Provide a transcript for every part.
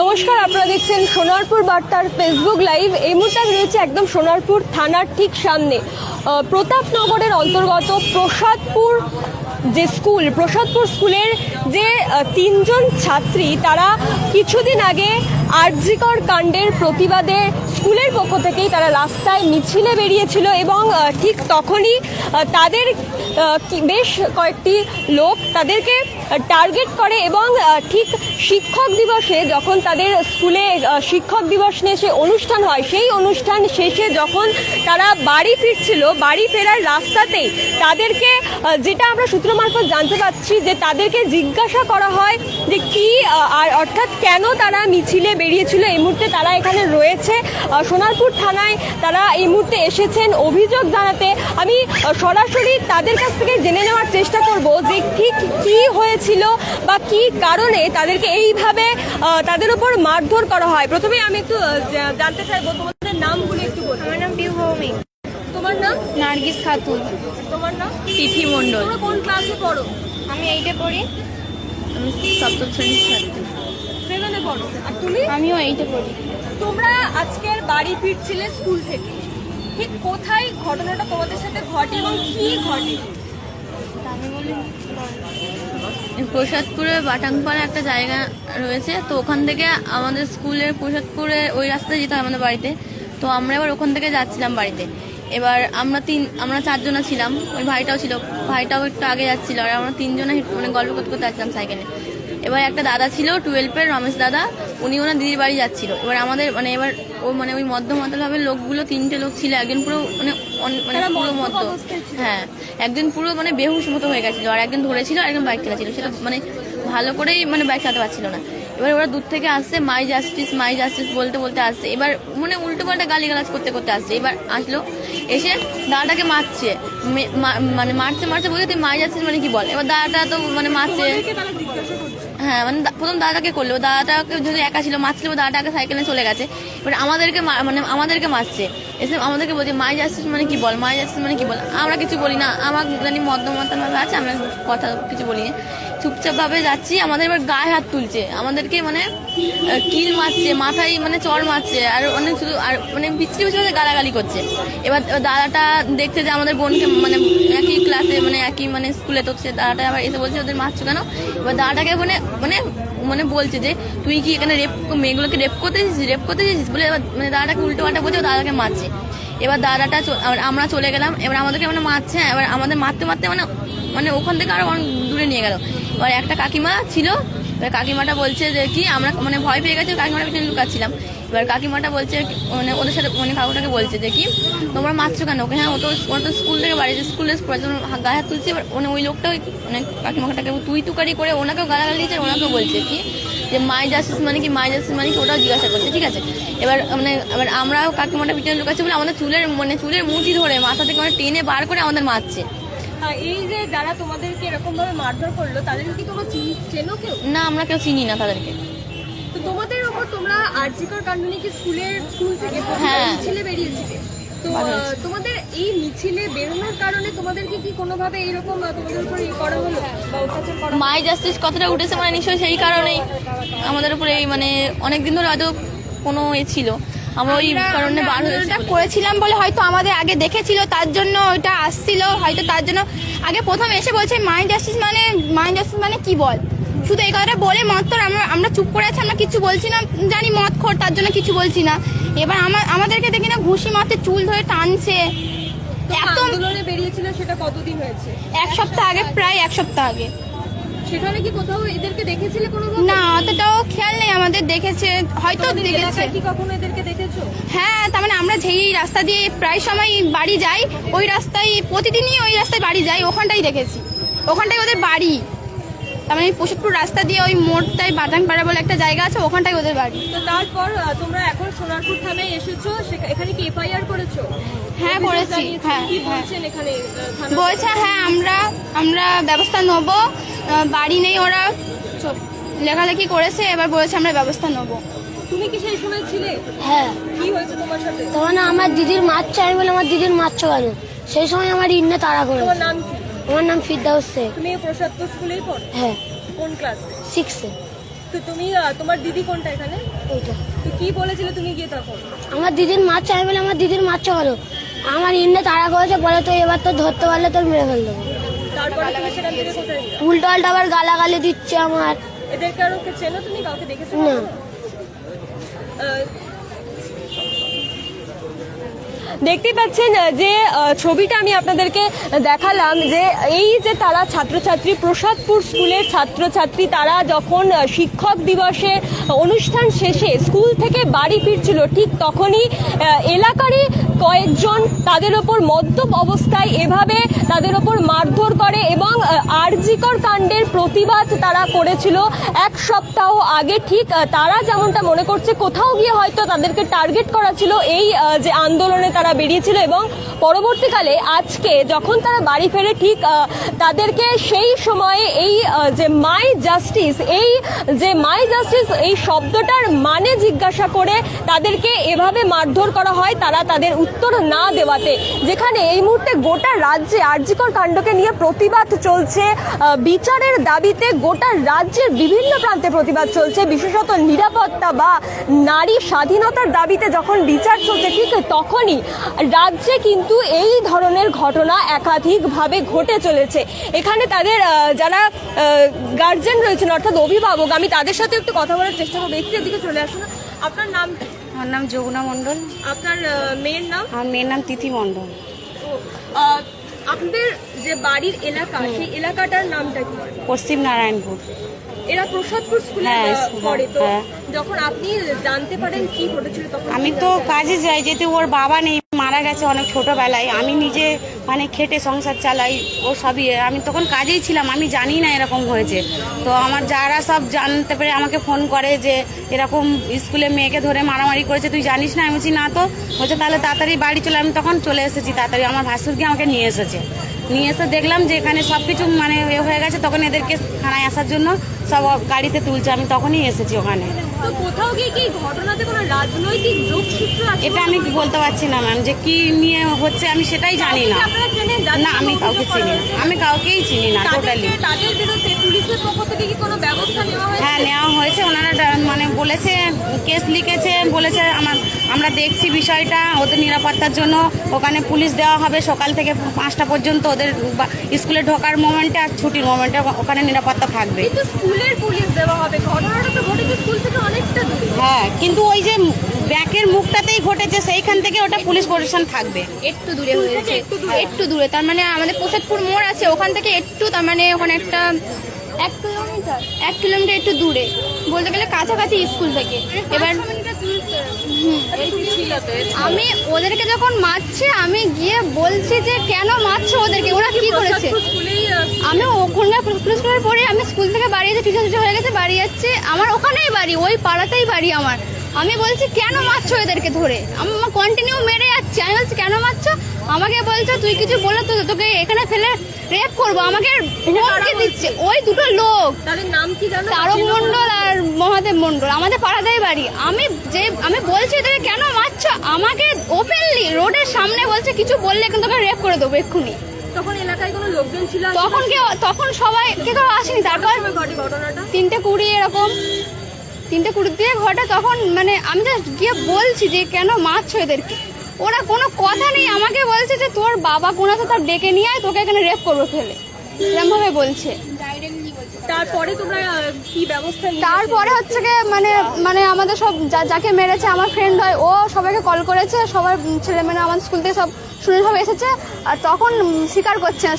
নমস্কার, আপনারা দেখছেন সোনারপুর বার্তার ফেসবুক লাইভ। এই মুহূর্তে আমি রয়েছে একদম সোনারপুর থানার ঠিক সামনে, প্রতাপনগরের অন্তর্গত প্রসাদপুর যে প্রসাদপুর স্কুলের যে তিনজন ছাত্রী, তারা কিছুদিন আগে আরজিকর কাণ্ডের প্রতিবাদে স্কুলের পক্ষ থেকেই তারা রাস্তায় মিছিলে বেরিয়েছিল এবং ঠিক তখনই তাদের বেশ কয়েকটি লোক তাদেরকে টার্গেট করে এবং ঠিক শিক্ষক দিবসে যখন তাদের স্কুলে শিক্ষক দিবস নিয়ে সে অনুষ্ঠান হয়, সেই অনুষ্ঠান শেষে যখন তারা বাড়ি ফিরছিল, বাড়ি ফেরার রাস্তাতেই তাদেরকে, যেটা আমরা সূত্র মারফত জানতে পারছি, যে তাদেরকে জিজ্ঞাসা করা হয় যে কি আর অর্থাৎ কেন তারা মিছিলে বেরিয়েছিল। এই মুহূর্তে তারা এখানে রয়েছে সোনারপুর থানায়, তারা এই মুহূর্তে এসেছেন অভিযোগ জানাতে। আমি সরাসরি তাদের কাছ থেকে জেনে নেওয়ার চেষ্টা করব যে ঠিক কি হয়েছিল বা কি কারণে তাদেরকে এইভাবে তাদের উপর মারধর করা হয়। প্রথমে আমি একটু জানতে চাইবো তোমাদের নামগুলো একটু বলতে। আমার নাম পিউ ভৌমিক। তোমার নাম? নার্গিস খাতুন। তোমার নাম? তিথি মণ্ডল। তোমরা কোন ক্লাসে পড়ো? আমি 8-এ পড়ি। আমি 7ম শ্রেণীর ছাত্রী। 7-এ পড়ো। আর তুমি? আমিও 8-এ পড়ি। তোমরা আজকের বাড়ি ফিরছিলে স্কুল থেকে, ঠিক কোথায় ঘটনাটা তোমাদের সাথে ঘটে এবং কি ঘটে? আমি বলি প্রসাদপুরে বাটাংপাড়া একটা জায়গা রয়েছে, তো ওখান থেকে আমাদের স্কুলের প্রসাদপুরে ওই রাস্তায় যেতে হয় আমাদের বাড়িতে। তো আমরা এবার ওখান থেকে যাচ্ছিলাম বাড়িতে। এবার আমরা 4 জনা ছিলাম, ওই ভাইটাও ছিল, ভাইটাও একটু আগে যাচ্ছিল, আর আমরা 3 জনা মানে গল্প করতে করতে যাচ্ছিলাম সাইকেলে। এবার একটা দাদা ছিল 12-এর, রমেশ দাদা, উনি ওনার দিদির বাড়ি যাচ্ছিল। এবার আমাদের ওই মধ্যভাবে লোকগুলো 3টে লোক ছিল, একজন পুরো পুরো মধ্য, হ্যাঁ, একজন পুরো বেহুশ মতো হয়ে গেছিল, আর একজন ধরেছিল, আর একজন বাইক চালাচ্ছিল, সেটা ভালো করেই বাইক চালাতে পারছিল না। এবার ওরা দূর থেকে আসছে, মাই জাস্টিস বলতে বলতে আসছে। এবার উল্টো পাল্টা গালিগালাজ করতে করতে আসছে। এবার আসলো, এসে দাদাটাকে মারছে, মারছে বলছে তুই মাই জাস্টিস কি বল। এবার দাদাটা তো মারছে, হ্যাঁ, প্রথম দাদাকে করলো, দাদাটাকে যদি একা ছিল মারছিল, দাদাটাকে সাইকেলে চলে গেছে। এবার আমাদেরকে মারছে, এসে আমাদেরকে বলছে মাই জাস্টিস কি বল, মাই জাস্টিস কি বল। আমরা কিছু বলি না, আমার জানি মদ্যমতান ভাবে আছে, আমরা কথা কিছু বলি না, চুপচাপ ভাবে যাচ্ছি। আমাদের এবার গায়ে হাত তুলছে, আমাদেরকে কিল মারছে, মাথায় চড় মারছে, আর অনেক শুধু আর বিচ্ছিরি বিচ্ছিরি গালাগালি করছে। এবার দাদাটা দেখছে যে আমাদের বোনকে একই ক্লাসে একই স্কুলে, তো সে দাদাটা আবার এসে বলছে ওদের মারছো কেন। এবার দাদাটাকে বলছে যে তুই কি এখানে মেয়েগুলোকে রেপ করতে এসেছিস বলে। এবার দাদাটাকে উল্টো পাল্টা বলছে, দাদাকে মারছে। এবার দাদাটা আমরা চলে গেলাম, এবার আমাদেরকে মারছে। এবার আমাদের মারতে মারতে ওখান থেকে আরো অনেক দূরে নিয়ে গেল। এবার একটা কাকিমা ছিল, এবার কাকিমাটা বলছে যে কি আমরা ভয় পেয়ে গেছি, কাকিমাটা পিছনে লুকাচ্ছিলাম। এবার কাকিমাটা বলছে ওদের সাথে কাকুটাকে বলছে যে কি তোমরা মারছো কেন ওকে। হ্যাঁ, ওরা তো স্কুল থেকে বাড়িতে স্কুলে গায়ে হাত তুলছে। এবার ওই লোকটা কাকিমাটাকে তুই তুকারি করে ওনাকেও গালাগালি দিয়েছে, ওনাকেও বলছে কি যে মাই জাস্টিস মাই জাস্টিস ওটাও জিজ্ঞাসা করছে, ঠিক আছে। এবার এবার আমরাও কাকিমাটা পিছনে লুকাচ্ছি বলে আমাদের চুলের মুঠি ধরে মাথা থেকে টেনে বার করে আমাদের মারছে। এই যে যারা তোমাদেরকে এরকম ভাবে মারধর করলো, তাদেরকে কি তোমরা চেনো কেউ? না, আমরা কেউ চিনি না তাদেরকে। তো তোমাদের উপর তোমরা আরজিকর কাণ্ড নিয়ে স্কুল থেকে মিছিলে বেরিয়েছিলে, তো তোমাদের এই মিছিলে বেরোনোর কারণে তোমাদেরকে কি কোনোভাবে এইরকম তোমাদের উপর করা হলো বা অত্যাচার করা? মাই জাস্টিস কথাটা উঠেছে নিশ্চয়ই সেই কারণেই আমাদের উপরে অনেকদিন ধরে হয়তো কোনো ছিল, আমরা ওই কারণে বার হয়েছে করেছিলাম বলে হয়তো আমাদের আগে দেখেছিল, তার জন্য ওইটা আসছিল হয়তো, তার জন্য আগে প্রথম এসে বলছে মাই জাস্টিস কি বল, শুধু এই কথাটা বলে মত আমরা চুপ করে আছি, আমরা কিছু বলছি না, জানি মদ খোর, তার জন্য কিছু বলছি না। এবার আমাদেরকে দেখি না ঘুষি মারতে, চুল ধরে টানছে। আন্দোলনে বেরিয়েছিল, সেটা কতদিন হয়েছে? 1 সপ্তাহ আগে, প্রায় 1 সপ্তাহ আগে। সেখানে কি কোথাও এদেরকে দেখেছিলে কোনো? না, অতটাও খেয়াল নেই আমাদের, দেখেছে হয়তো দেখেছে। কি কখনো এদেরকে দেখেছো? হ্যাঁ, তার আমরা যেই রাস্তা দিয়ে প্রায় সময় বাড়ি যাই, ওই রাস্তায় প্রতিদিনই ওই রাস্তায় বাড়ি যাই, ওখানটাই দেখেছি, ওখানটাই ওদের বাড়ি। তার প্রসাদপুর রাস্তা দিয়ে ওই মোড়টাই বাটাংপাড়া বলে একটা জায়গা আছে, ওখানটাই ওদের বাড়ি। তো তারপর তোমরা এখন সোনারপুর থানায় এসেছো, এখানে কি এফআইআর করেছো? হ্যাঁ, করেছি। হ্যাঁ, কি বলছেন এখানে? বলছে হ্যাঁ আমরা ব্যবস্থা নেব, বাড়ি নেই, ওরা লেখালেখি করেছে, এবার বলেছে আমরা ব্যবস্থা নেব। তুমি কি সেই সময় ছিলে? হ্যাঁ। কি হয়েছে তোমার সাথে? তখন আমার দিদির মারছে, আমি বলে আমার দিদির মারছো কেন, সেই সময় আমার ইন্নে তাড়া করে। তোমার নাম কি? আমার নাম ফিরদাউস শেখ। তুমি প্রসাদপুর স্কুলেই পড়ো? হ্যাঁ, কোন ক্লাস? 6-এ। তো তুমি তোমার দিদি কোনটা এখানে? ওইটা তো কি বলেছিলে তুমি গিয়ে তখন? আমার দিদির মাছ চাই বলে আমার দিদির মাছটা হলো, আমার ইন্ডে তাড়া করেছে, বলে তো এবার তো ধরতে পারলে তোর মেরে ফেল দেবো। তারপরে তুমি সেখান থেকে কোথায় গেলে? উল্টো আল্টা আবার গালাগালি দিচ্ছে আমার। এদেরকে আরো চেনো তুমি? কাউকে দেখেছো? না। দেখতেই পাচ্ছেন যে ছবিটা আমি আপনাদেরকে দেখালাম, যে এই যে তারা ছাত্রছাত্রী, প্রসাদপুর স্কুলের ছাত্রছাত্রী, তারা যখন শিক্ষক দিবসের অনুষ্ঠান শেষে স্কুল থেকে বাড়ি ফিরছিল, ঠিক তখনই এলাকারই কয়েকজন তাদের ওপর মদ্যপ অবস্থায় এভাবে তাদের ওপর মারধর করে এবং আরজিকর কাণ্ডের প্রতিবাদ তারা করেছিল এক সপ্তাহ আগে। ঠিক তারা যেমনটা মনে করছে, কোথাও গিয়ে হয়তো তাদেরকে টার্গেট করা ছিল এই যে আন্দোলনে তারা বেরিয়েছিল, এবং পরবর্তীকালে আজকে যখন তারা বাড়ি ফেরে, ঠিক তাদেরকে সেই সময়ে এই যে মাই জাস্টিস, এই শব্দটার মানে জিজ্ঞাসা করে তাদেরকে এভাবে মারধর করা হয়, তারা তাদের উত্তর না দেওয়াতে। যেখানে এই মুহূর্তে গোটা রাজ্যে আরজিকর কাণ্ডকে নিয়ে প্রতিবাদ চলছে, বিচারের দাবিতে গোটা রাজ্যের বিভিন্ন প্রান্তে প্রতিবাদ চলছে, বিশেষত নিরাপত্তা বা নারী স্বাধীনতার দাবিতে যখন বিচার চলছে, ঠিক তখনই রাজ্যে কিন্তু এই ধরনের ঘটনা একাধিকভাবে ঘটে চলেছে। এখানে তাদের যারা গার্জেন রয়েছেন, অর্থাৎ অভিভাবক, আমি তাদের সাথে একটু কথা বলার চেষ্টা করবো। একটু এদিকে চলে আসুন। আপনার নাম? আমার নাম যমুনা মণ্ডল। আপনার মেয়ের নাম? আমার মেয়ের নাম তিথি মণ্ডল। আপনাদের যে বাড়ির এলাকা, সেই এলাকাটার নামটা কি? পশ্চিম নারায়ণপুর। এরা প্রসাদপুর স্কুলে হ্যাঁ, পড়ে। তো হ্যাঁ। যখন আপনি জানতে পারেন কি ঘটেছিল তখন? আমি তো কাজে যাই, যেহেতু ওর বাবা নেই, মারা গেছে অনেক ছোটবেলায়, আমি নিজে মানে খেটে সংসার চালাই, ও সবই, আমি তখন কাজেই ছিলাম, আমি জানি না এরকম হয়েছে। তো আমার যারা সব জানতে পেরে আমাকে ফোন করে যে এরকম স্কুলে মেয়েকে ধরে মারামারি করেছে, তুই জানিস না? আমি বলছি না তো। বলছে তাহলে তাড়াতাড়ি বাড়ি চলে। আমি তখন চলে এসেছি তাড়াতাড়ি, আমার ভাসুরকে আমাকে নিয়ে এসেছে। নিয়ে এসে দেখলাম যে এখানে সব কিছু মানে হয়ে গেছে, তখন এদেরকে থানায় আসার জন্য সব গাড়িতে তুলছে, আমি তখনই এসেছি ওখানে। তো কোথাও গিয়ে কি ঘটনাতে কোনো রাজনৈতিক যোগসূত্র আছে? এটা আমি বলতে পারছি না ম্যাম, যে কি নিয়ে হচ্ছে আমি সেটাই জানি না। আপনারা চেনেন? না, আমি কাউকে চিনি না, আমি কাউকেই চিনি না টোটালি। তাদের বিরুদ্ধে পুলিশের পক্ষ থেকে কি কোনো ব্যবস্থা নেওয়া হয়েছে? হ্যাঁ, নেওয়া হয়েছে। ওনারা মানে বলেছে, কেস লিখেছে, বলেছে আমরা দেখছি বিষয়টা, ওদের নিরাপত্তার জন্য ওখানে পুলিশ দেওয়া হবে সকাল থেকে 5টা পর্যন্ত, ওদের স্কুলে ঢোকার মোমেন্টে আর ছুটির মোমেন্টে ওখানে নিরাপত্তা থাকবে। কিন্তু স্কুলের পুলিশ দেওয়া হবে, ঘটনাটা তো ঘটেছে স্কুল থেকে অনেকটা দূরে। হ্যাঁ, কিন্তু ওই যে ব্যাংকের মুখটাতেই ঘটেছে, সেইখান থেকে ওটা পুলিশ প্রশাসন থাকবে। একটু দূরে হয়েছে, একটু দূরে, তার মানে আমাদের প্রসাদপুর মোড় আছে, ওখান থেকে একটু, তার মানে ওখানে একটা 1 কিলোমিটার একটু দূরে, বলতে গেলে কাছাকাছি স্কুল থেকে। এবার আমি ওদেরকে যখন মারছে, আমি গিয়ে বলছি যে কেন মারছো ওদেরকে, ওরা কি করেছে? আমি ওখানে স্কুলের পরে আমি স্কুল থেকে বাড়ি যাচ্ছি, টিউশন হয়ে গেছে, বাড়ি যাচ্ছে, আমার ওখানেই বাড়ি, ওই পাড়াতেই বাড়ি আমার। আমি বলছি কেন মারছো এদেরকে ধরে? আমার কন্টিনিউ মেরে যাচ্ছে। আমি বলছি কেন মারছো? আমাকে বলছো তুই কিছু বলে তো তোকে এখানে ফেলে রেপ করবো, আমাকে হুমকি দিচ্ছে। ওই দুটো লোক, তাদের নাম কি জানো? তারক মণ্ডল আর মহাদেব মণ্ডল, আমাদের পাড়াতেই বাড়ি। আমি বলছি এদেরকে কেন মারছো, আমাকে ওপেনলি রোডের সামনে বলছে কিছু বললে কিন্তু তোকে রেপ করে দেবো এক্ষুনি। তখন এলাকায় কোনো লোকজন ছিল? তখন সবাই কেউ আসেনি। তারপর ঘটে ঘটনাটা 3:20 এরকম, 3:20 দিয়ে ঘটে। তখন মানে আমি জাস্ট গিয়ে বলছি যে কেন মারছো এদেরকে, ওরা কোনো কথা নেই, আমাকে বলছে যে তোর বাবা কোন আছে তার ডেকে নিয়ে আয়, তোকে এখানে রেপ করবো ফেলে, এরকম ভাবে বলছে। তারপরে তোমরা কি ব্যবস্থা নিলে? তারপরে হচ্ছে গিয়ে মানে আমাদের সব যাকে মেরেছে আমার ফ্রেন্ড হয়, ও সবাইকে কল করেছে, সবার ছেলে মেয়ে আমাদের স্কুল থেকে সব শুনে সব এসেছে। আর তখন স্বীকার করছে না,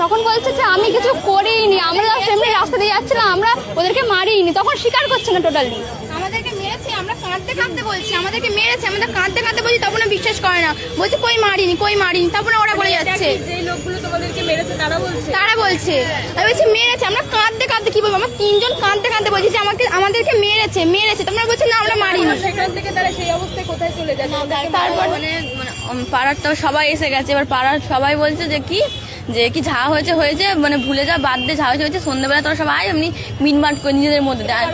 তখন বলছে যে আমি কিছু করিনি, আমরা এমনি রাস্তা দিয়ে যাচ্ছিলাম, আমরা ওদেরকে মারিনি। তখন স্বীকার করছে না টোটালি। আমাদেরকে মেরেছে, আমরা কাঁদতে কাঁদতে বলছি আমাদেরকে মেরেছে, আমাদের কাঁদতে কাঁদতে বলছি, তখন বিশ্বাস করে না, বলছে কই মারিনি। তারপরে ওরা বলে যাচ্ছে যে লোকগুলো তোমাদেরকে মেরেছে তারা বলছে আমি বলছি মেরেছে, আমরা কাঁদতে কাঁদতে কি বলবো, আমরা 3জন কাঁদতে কাঁদতে বলছি যে আমাদেরকে মেরেছে, তোমরা বলছো না আমরা মারিনি। সেখান থেকে তারা সেই অবস্থায় কোথায় চলে যায়? তারপর মানে পাড়ার তো সবাই এসে গেছে, এবার পাড়ার সবাই বলছে যে কি যে কি যা হয়েছে হয়েছে, মানে ভুলে যা, বাদ দে, যা হয়েছে হয়েছে, সন্ধ্যেবেলা তোরা সবাই এমনি মিটমাট করে নিজেদের মধ্যে। আর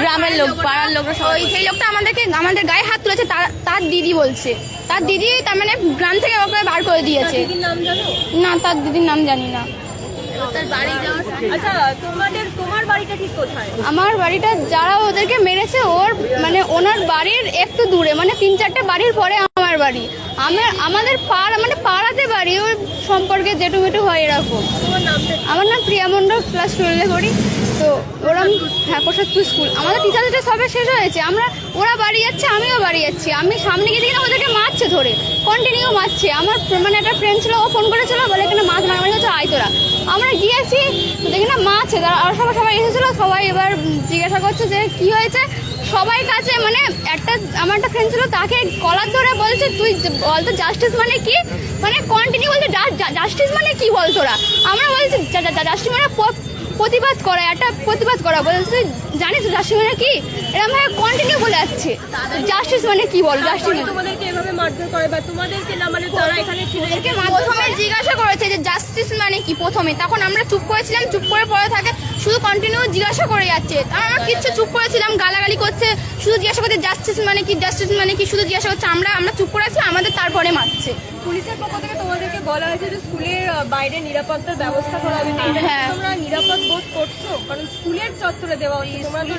গ্রামের লোক, পাড়ার লোকরা সবাই, সেই লোকটা আমাদের গায়ে হাত তুলেছে, তার দিদি বলছে, তার দিদি তার মানে গ্রাম থেকে ওকে বার করে দিয়েছে। নাম জানো? না, তার দিদির নাম জানি না। তার বাড়ি যাওয়ার আচ্ছা, তোমার বাড়িটা ঠিক কোথায়? আমার বাড়িটা যারা ওদেরকে মেরেছে ওর মানে ওনার বাড়ির একটু দূরে, মানে 3-4টে বাড়ির পরে আমার বাড়ি। আমাদের মানে পাড়াতে বাড়ি, ওর সম্পর্কে জেটুমেটু হয় এরকম। আমার নাম প্রিয়া মণ্ডল, ক্লাস 12-এ পড়ি। তো ওরম, হ্যাঁ, প্রসাদপুর স্কুল। আমাদের টিচারদের সবে শেষ হয়েছে, ওরা বাড়ি যাচ্ছে, আমিও বাড়ি যাচ্ছি। আমি সামনে গিয়ে দেখি না ওদেরকে মারছে, ধরে কন্টিনিউ মারছে। আমার মানে একটা ফ্রেন্ড ছিল, ও ফোন করেছিল, বলে এখানে মাছ মারামারি হচ্ছে, আয় তোরা। আমরা গিয়েছি, দেখি না মারছে, আর সবাই এসেছিলো, সবাই এবার জিজ্ঞাসা করছে যে কি হয়েছে। সবাই কাছে মানে আমার একটা ফ্রেন্ড ছিল, তাকে কলার ধরে বলছে তুই বলতো জাস্টিস মানে কি, মানে কন্টিনিউ বলছে জাস্টিস মানে কি বল তোরা। আমরা বলছি জাস্টিস মানে প্রতিবাদ করা, একটা প্রতিবাদ করা। বলছে জানিস জাস্টিস মানে কি, এরকম ভাবে কন্টিনিউ বলে যাচ্ছে জাস্টিস মানে কি বল। জাস্টিস তোমাদেরকে এভাবে মারধর করে বা তোমাদেরকে না, মানে তারা এখানে প্রথমে জিজ্ঞাসা করেছে যে জাস্টিস মানে কি প্রথমে, তখন আমরা চুপ করেছিলাম, চুপ করে পড়ে থাকে, শুধু কন্টিনিউ জিজ্ঞাসা করে যাচ্ছে। আমরা কিচ্ছু চুপ করেছিলাম, গালাগালি করছে, শুধু জিজ্ঞাসা করছে জাস্টিস মানে কি, জাস্টিস মানে কি, শুধু জিজ্ঞাসা করছে। আমরা চুপ করে আছি, আমাদের তারপরে মারছে। পুলিশের পক্ষ থেকে তোমাদেরকে বলা হয়েছে যে স্কুলের বাইরে নিরাপত্তার ব্যবস্থা করা হবে। হ্যাঁ। তোমরা নিরাপদ বোধ করছো? কারণ স্কুলের চত্বরে দেওয়া হচ্ছে, তোমরা তো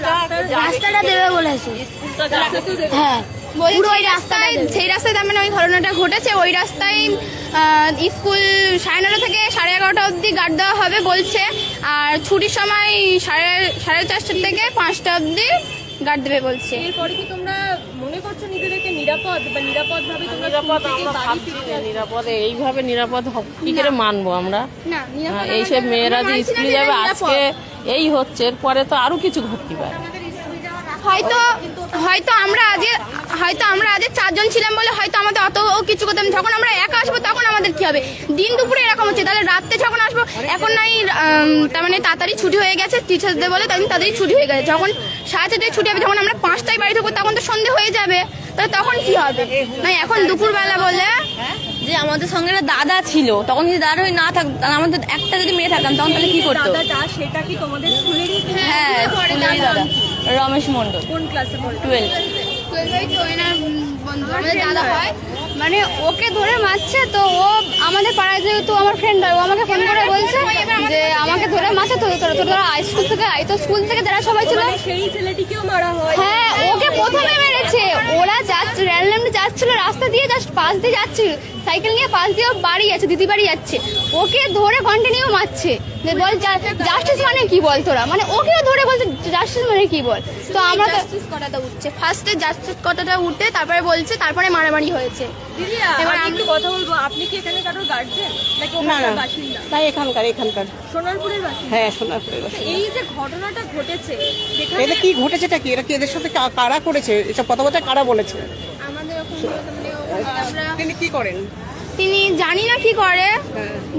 রাস্তাটা দেবে বলেছে। হ্যাঁ, পুরো ওই রাস্তায়, সেই রাস্তায় তার মানে ওই ঘটনাটা ঘটেছে, ওই রাস্তায় স্কুল 9:30 থেকে 11:30 অবধি গার্ড দেওয়া হবে বলছে। আর ছুটির সময় 4:30 থেকে 5টা অবধি গার্ড দেবে বলছে। এরপরে কি তোমরা মনে করছো নিজেদেরকে নিরাপদ বা নিরাপদভাবে তোমরা নিরাপদে এইভাবে নিরাপদ কি করে মানবো আমরা? না, এইসব মেয়েরা যে স্কুলে যাবে, আজকে এই হচ্ছে, এরপরে তো আরো কিছু ঘটতে পারে। হয়তো আমরা আজকে 4জন ছিলাম বলে হয়তো আমাদের অত কিছু করতাম। যখন আমরা একা আসবো তখন আমাদের কি হবে? দিন দুপুরে এরকম হচ্ছে, তাহলে রাত্রে যখন আসবো, এখন নাই তার মানে তাড়াতাড়ি ছুটি হয়ে গেছে টিচারদের বলে, তাই তাড়াতাড়ি ছুটি হয়ে গেছে। যখন 4:30 ছুটি হবে, যখন আমরা 5টায় বাড়ি থাকবো, তখন তো সন্ধে হয়ে যাবে, তাহলে তখন কি হবে? না, এখন দুপুরবেলা বলে যে আমাদের সঙ্গে একটা দাদা ছিল, তখন যদি দাদা না থাকতো, আমাদের একটা যদি মেয়ে থাকতাম, তখন তাহলে কি করতো? দাদাটা সেটা কি তোমাদের স্কুলেরই? হ্যাঁ, স্কুলেরই দাদা, রমেশ মণ্ডল, কোন ক্লাসে পড়ে? 12। আমাদের দাদা হয়, মানে ওকে ধরে মারছে। তো ও আমাদের পাড়ায় যেহেতু আমার ফ্রেন্ড হয়, ও আমাকে ফোন করে বলছে যে আমাকে ধরে মারছে, তোরা স্কুল থেকে আয়। তো স্কুল থেকে যারা সবাই ছিল, সেই ছেলেটিকেও মারা হয়? হ্যাঁ, ওকে প্রথমে মেরেছে। ওরা যাচ্ছে, র্যান্ডমলি যাচ্ছিল রাস্তা দিয়ে, জাস্ট পাশ দিয়ে যাচ্ছিল, সাইকেল নিয়ে পাশ দিয়ে বাড়ি যাচ্ছে, দিদি বাড়ি যাচ্ছে, ওকে ধরে কন্টিনিউ মারছে। যে বল জাস্টিস মানে কি বল তোরা, মানে ওকেও ধরে বলছে জাস্টিস মানে কি বল। তো আমরা জাস্টিস কথাটা উঠছে, ফার্স্টে জাস্টিস কথাটা উঠে তারপরে বলছে, তারপরে মারামারি হয়েছে। দিদি, এবার আমি একটু কথা বলবো। আপনি কি এখানে কারোর গার্জেন নাকি না, ওখানকার না। বাসিন্দা? তাই এখানকার সোনারপুরের বাসিন্দা? হ্যাঁ, সোনারপুরের বাসিন্দা। এই যে ঘটনাটা ঘটেছে, যেখানে এটা কি ঘটেছেটা কি, এটা কি এদের সাথে কারা করেছে এসব কথাবার্তা, কারা বলেছে? আমাদের আমরা তিনি কি করেন? তিনি জানি না কি করে,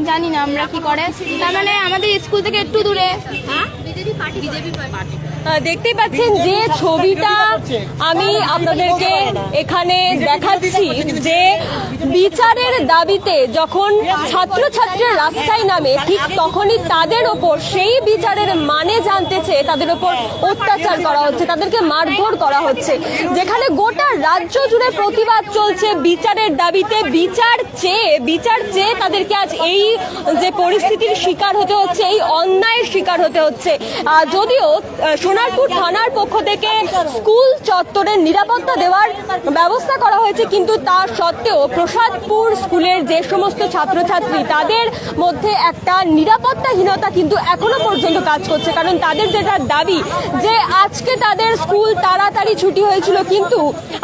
জানি না আমরা কি করে। তার মানে আমাদের স্কুল থেকে একটু দূরে। দেখতেই পাচ্ছেন যে ছবিটা আমি আপনাদেরকে এখানে দেখাচ্ছি, যে বিচারের দাবিতে যখন ছাত্রছাত্রীরা রাস্তায় নামে, ঠিক তখনই তাদের ওপর সেই বিচারের মানে জানতে চেয়ে তাদের ওপর অত্যাচার করা হচ্ছে, তাদেরকে মারধর করা হচ্ছে। যেখানে গোটা রাজ্য জুড়ে প্রতিবাদ চলছে বিচারের দাবিতে, বিচার চেয়ে তাদেরকে আজ এই যে পরিস্থিতির শিকার হতে হচ্ছে, এই অন্যায়ের শিকার হতে হচ্ছে। যদিও সোনারপুর থানার পক্ষ থেকে স্কুল চত্বরের নিরাপত্তা দেওয়ার ব্যবস্থা করা হয়েছে, কিন্তু তা সত্ত্বেও প্রসাদপুর স্কুলের যে সমস্ত ছাত্রছাত্রী, তাদের মধ্যে একটা নিরাপত্তাহীনতা কিন্তু এখনো পর্যন্ত কাজ করছে। কারণ তাদের যেটা দাবি যে আজকে তাদের স্কুল তাড়াতাড়ি ছুটি হয়েছিল, কিন্তু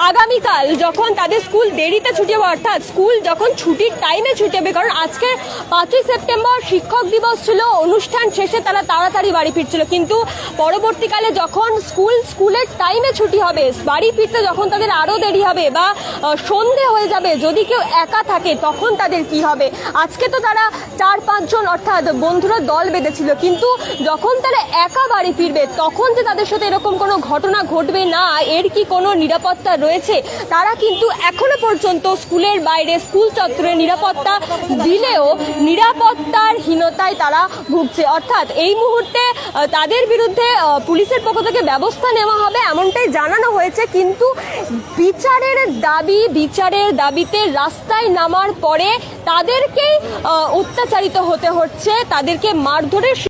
আগামীকাল যখন তাদের স্কুল দেরিতে ছুটি হবে, অর্থাৎ স্কুল যখন ছুটির টাইমে ছুটি হবে, কারণ আজকে 5ই সেপ্টেম্বর শিক্ষক দিবস ছিল, অনুষ্ঠান শেষে তারা তাড়াতাড়ি বাড়ি ফিরছিল, কিন্তু পরবর্তীকালে যখন স্কুলের টাইমে ছুটি হবে, বাড়ি ফিরতে যখন তাদের আরও দেরি হবে বা সন্ধে হয়ে যাবে, যদি কেউ একা থাকে তখন তাদের কি হবে? আজকে তো তারা 4-5 জন অর্থাৎ বন্ধুরা দল বেঁধেছিল, কিন্তু যখন তারা একা বাড়ি ফিরবে তখন যে তাদের সাথে এরকম কোনো ঘটনা ঘটবে না, এর কি কোনো নিরাপত্তা রয়েছে? তারা কিন্তু এখনো পর্যন্ত স্কুলের বাইরে, স্কুল চত্বরে নিরাপত্তা দিলেও নিরাপত্তার হীনতায় তারা ভুগছে। অর্থাৎ এই মুহূর্তে তাদের বিরুদ্ধে পুলিশের পক্ষ থেকে ব্যবস্থা নেওয়া হবে এমনটাই জানানো হয়েছে, কিন্তু বিচারের দাবিতে রাস্তায় নামার পরে তাদেরকেই অত্যাচারিত হতে হচ্ছে, তাদেরকে মারধরের